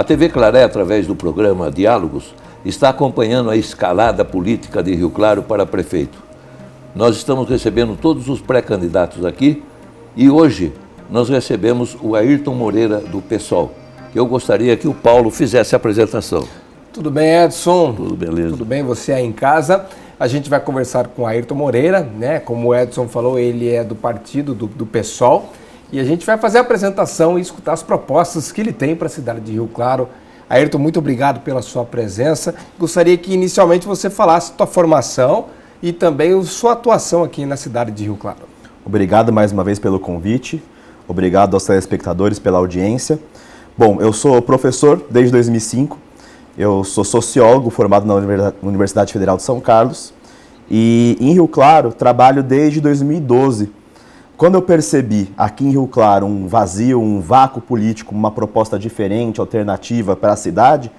A TV Claré, através do programa Diálogos, está acompanhando a escalada política de Rio Claro para prefeito. Nós estamos recebendo todos os pré-candidatos aqui e hoje nós recebemos o Ayrton Moreira, do PSOL. Eu gostaria que o Paulo fizesse a apresentação. Tudo bem, Edson? Tudo beleza. Tudo bem, você aí em casa. A gente vai conversar com o Ayrton Moreira, né? Como o Edson falou, ele é do partido do PSOL. E a gente vai fazer a apresentação e escutar as propostas que ele tem para a cidade de Rio Claro. Ayrton, muito obrigado pela sua presença. Gostaria que inicialmente você falasse sua formação e também sua atuação aqui na cidade de Rio Claro. Obrigado mais uma vez pelo convite. Obrigado aos telespectadores pela audiência. Bom, eu sou professor desde 2005. Eu sou sociólogo formado na Universidade Federal de São Carlos e em Rio Claro trabalho desde 2012. Quando eu percebi aqui em Rio Claro um vazio, um vácuo político, uma proposta diferente, alternativa para a cidade,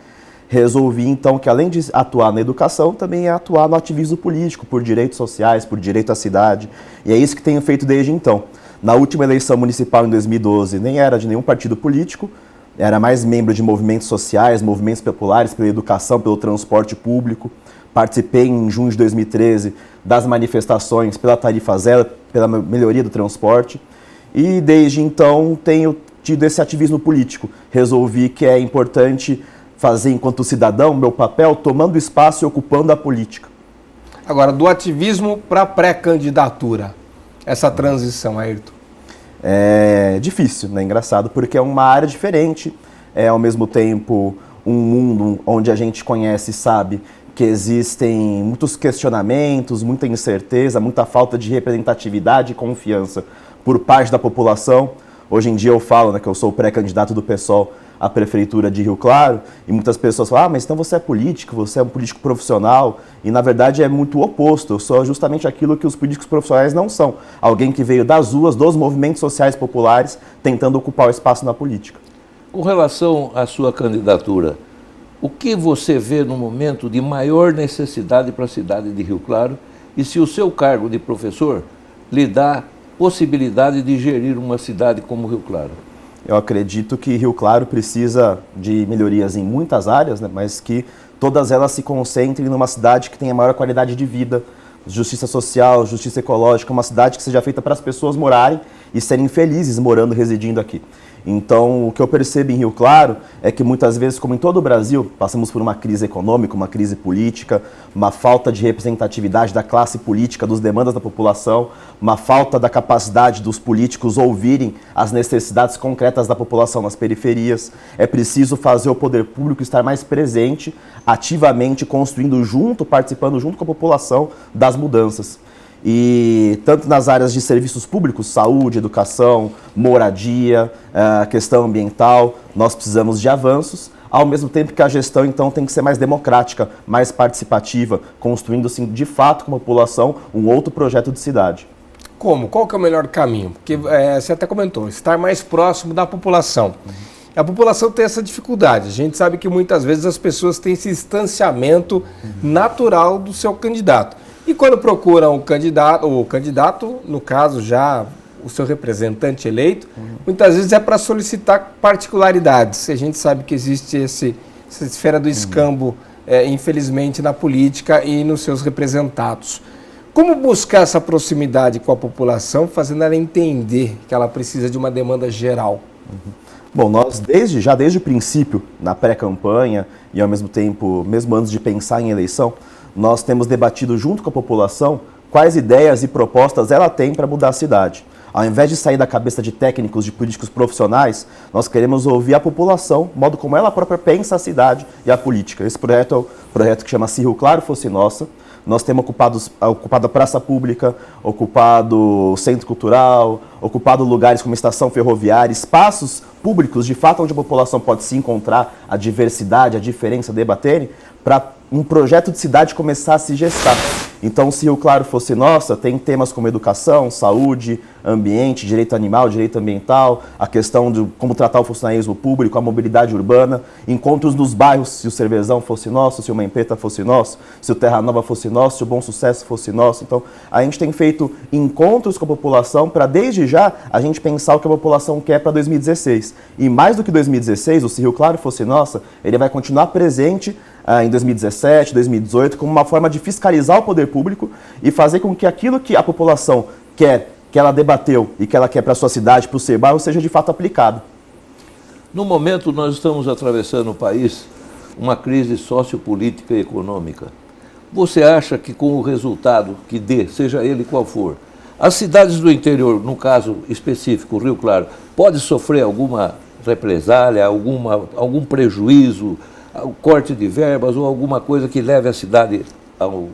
resolvi então que além de atuar na educação, também atuar no ativismo político, por direitos sociais, por direito à cidade. E é isso que tenho feito desde então. Na última eleição municipal em 2012 nem era de nenhum partido político, era mais membro de movimentos sociais, movimentos populares, pela educação, pelo transporte público. Participei em junho de 2013 das manifestações pela tarifa zero, pela melhoria do transporte. E desde então tenho tido esse ativismo político. Resolvi que é importante fazer enquanto cidadão meu papel, tomando espaço e ocupando a política. Agora, do ativismo para a pré-candidatura, essa transição, Ayrton? É difícil, né? Engraçado, porque é uma área diferente, é ao mesmo tempo um mundo onde a gente conhece e sabe que existem muitos questionamentos, muita incerteza, muita falta de representatividade e confiança por parte da população. Hoje em dia eu falo, né, que eu sou o pré-candidato do PSOL à Prefeitura de Rio Claro, e muitas pessoas falam, mas então você é político, você é um político profissional, e na verdade é muito o oposto, eu sou justamente aquilo que os políticos profissionais não são, alguém que veio das ruas, dos movimentos sociais populares, tentando ocupar o espaço na política. Com relação à sua candidatura, o que você vê no momento de maior necessidade para a cidade de Rio Claro e se o seu cargo de professor lhe dá possibilidade de gerir uma cidade como Rio Claro? Eu acredito que Rio Claro precisa de melhorias em muitas áreas, né, mas que todas elas se concentrem numa cidade que tenha maior qualidade de vida, justiça social, justiça ecológica, uma cidade que seja feita para as pessoas morarem e serem felizes morando, residindo aqui. Então, o que eu percebo em Rio Claro é que muitas vezes, como em todo o Brasil, passamos por uma crise econômica, uma crise política, uma falta de representatividade da classe política, das demandas da população, uma falta da capacidade dos políticos ouvirem as necessidades concretas da população nas periferias. É preciso fazer o poder público estar mais presente, ativamente construindo junto, participando junto com a população das mudanças. E tanto nas áreas de serviços públicos, saúde, educação, moradia, questão ambiental, nós precisamos de avanços, ao mesmo tempo que a gestão então tem que ser mais democrática, mais participativa, construindo assim, de fato com a população um outro projeto de cidade. Como? Qual que é o melhor caminho? Porque você até comentou, estar mais próximo da população. A população tem essa dificuldade, a gente sabe que muitas vezes as pessoas têm esse distanciamento natural do seu candidato. E quando procuram o candidato, no caso já o seu representante eleito, muitas vezes é para solicitar particularidades. A gente sabe que existe essa esfera do escambo, infelizmente, na política e nos seus representados. Como buscar essa proximidade com a população, fazendo ela entender que ela precisa de uma demanda geral? Bom, nós desde o princípio, na pré-campanha e ao mesmo tempo, mesmo antes de pensar em eleição, nós temos debatido junto com a população quais ideias e propostas ela tem para mudar a cidade. Ao invés de sair da cabeça de técnicos, de políticos profissionais, nós queremos ouvir a população, o modo como ela própria pensa a cidade e a política. Esse projeto é o projeto que chama Se Rio Claro Fosse Nossa. Nós temos ocupado a praça pública, ocupado o centro cultural, ocupado lugares como estação ferroviária, espaços públicos, de fato, onde a população pode se encontrar, a diversidade, a diferença, debaterem, para um projeto de cidade começar a se gestar. Então, se Rio Claro Fosse Nossa, tem temas como educação, saúde, ambiente, direito animal, direito ambiental, a questão de como tratar o funcionalismo público, a mobilidade urbana, encontros nos bairros, se o Cervezão fosse nosso, se o Mempeta fosse nosso, se o Terra Nova fosse nosso, se o Bom Sucesso fosse nosso. Então, a gente tem feito encontros com a população para, desde já, a gente pensar o que a população quer para 2016. E mais do que 2016, o Se Rio Claro fosse nossa, ele vai continuar presente em 2017, 2018, como uma forma de fiscalizar o poder público e fazer com que aquilo que a população quer, que ela debateu e que ela quer para a sua cidade, para o seu bairro, seja de fato aplicado. No momento, nós estamos atravessando o país uma crise sociopolítica e econômica. Você acha que com o resultado que dê, seja ele qual for, as cidades do interior, no caso específico, Rio Claro, pode sofrer alguma represália, algum prejuízo, corte de verbas ou alguma coisa que leve a cidade ao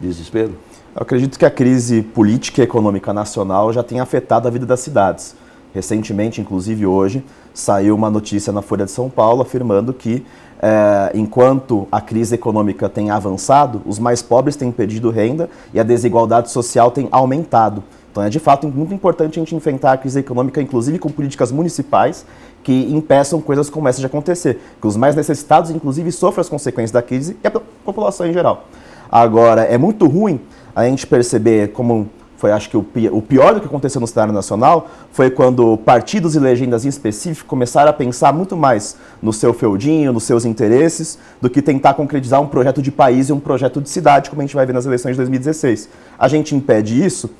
desespero? Eu acredito que a crise política e econômica nacional já tem afetado a vida das cidades. Recentemente, inclusive hoje, saiu uma notícia na Folha de São Paulo afirmando que, enquanto a crise econômica tem avançado, os mais pobres têm perdido renda e a desigualdade social tem aumentado. Então é de fato muito importante a gente enfrentar a crise econômica, inclusive com políticas municipais que impeçam coisas como essa de acontecer. Que os mais necessitados, inclusive, sofram as consequências da crise e a população em geral. Agora, é muito ruim a gente perceber como foi, acho que o pior do que aconteceu no cenário nacional foi quando partidos e legendas em específico começaram a pensar muito mais no seu feudinho, nos seus interesses, do que tentar concretizar um projeto de país e um projeto de cidade, como a gente vai ver nas eleições de 2016. A gente impede isso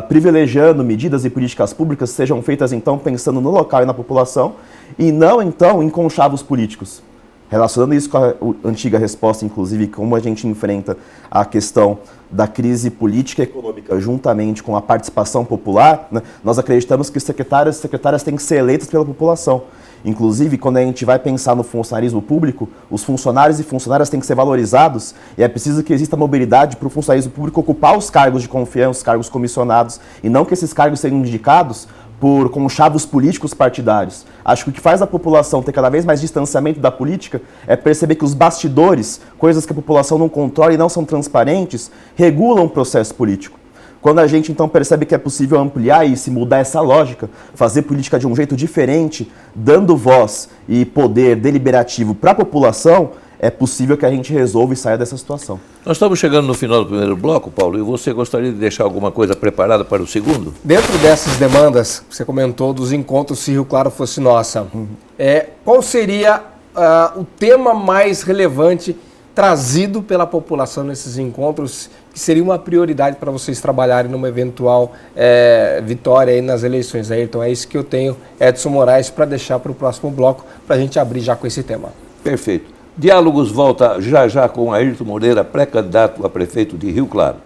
privilegiando medidas e políticas públicas que sejam feitas, então, pensando no local e na população, e não, então, em conchavos políticos. Relacionando isso com a antiga resposta, inclusive, como a gente enfrenta a questão da crise política e econômica juntamente com a participação popular, né, nós acreditamos que secretários e secretárias têm que ser eleitos pela população. Inclusive, quando a gente vai pensar no funcionalismo público, os funcionários e funcionárias têm que ser valorizados e é preciso que exista mobilidade para o funcionalismo público ocupar os cargos de confiança, os cargos comissionados, e não que esses cargos sejam indicados por conchavos políticos partidários. Acho que o que faz a população ter cada vez mais distanciamento da política é perceber que os bastidores, coisas que a população não controla e não são transparentes, regulam o processo político. Quando a gente, então, percebe que é possível ampliar isso e mudar essa lógica, fazer política de um jeito diferente, dando voz e poder deliberativo para a população, é possível que a gente resolva e saia dessa situação. Nós estamos chegando no final do primeiro bloco, Paulo, e você gostaria de deixar alguma coisa preparada para o segundo? Dentro dessas demandas, você comentou dos encontros Se Rio Claro fosse nossa, qual seria o tema mais relevante trazido pela população nesses encontros, que seria uma prioridade para vocês trabalharem numa eventual vitória aí nas eleições? Então é isso que eu tenho, Edson Moraes, para deixar para o próximo bloco, para a gente abrir já com esse tema. Perfeito. Diálogos volta já já com Ayrton Moreira, pré-candidato a prefeito de Rio Claro.